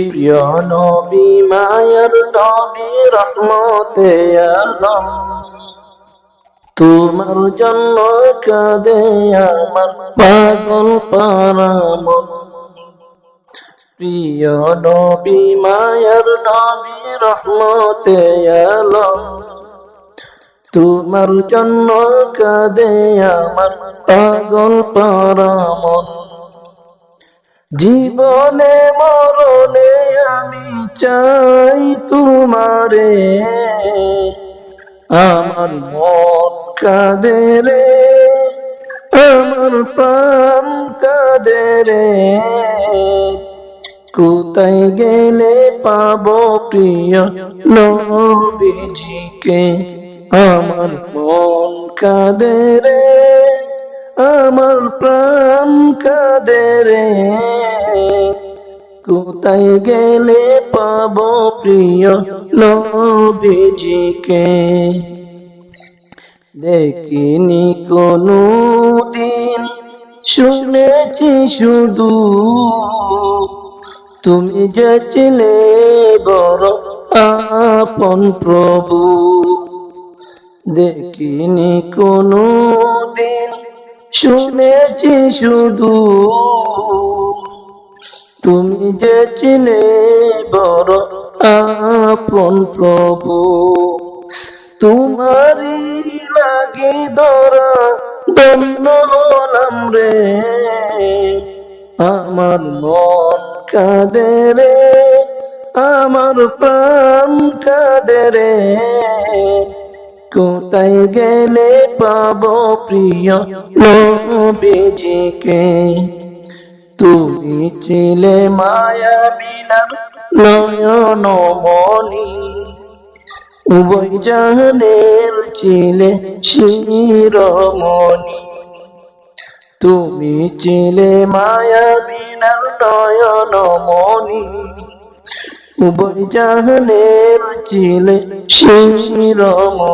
প্রিয় নবী মায়ার নবী রহমতে আলম, তোমার জন্য কাঁদে আমার পাগল পারা মন। প্রিয় নবী মায়ার নবী রহমতে আলম, তোমার জন্য কাঁদে আমার পাগল পারা মন। জীবনে মরণে আমি চাই তোমারে, আমার মন কাঁদে রে, আমার প্রাণ কাঁদে রে। কোথায় গেলে পাবো প্রিয় নবীজিকে, আমার মন কাঁদে রে, আমার প্রাণ কাঁদে রে। কোথায় গেলে পাবো প্রিয় নবীজিকে। দেখিনি কোনো দিন, শুনেছি শুধু তুমি যে ছিলে বড় আপন প্রভু। দেখিনি কোনো দিন, শুনেছি শুধু তুমি যে ছিলে বড় আপন প্রভু। তোমারই লাগি ধরা ধন্য হলাম রে, আমার মন কাঁদে রে, আমার প্রাণ কাঁদে রে। কোথায় গেলে পাবো প্রিয় নবীজিকে, তুমি ছিলে মায়া বিনার নয়ন মনি, উভয় জাহানের ছিলে শিরোমণি। তুমি ছিলে মায়া বিনার নয়ন মনি, উভয় জাহানের ছিলে শিরোমণি।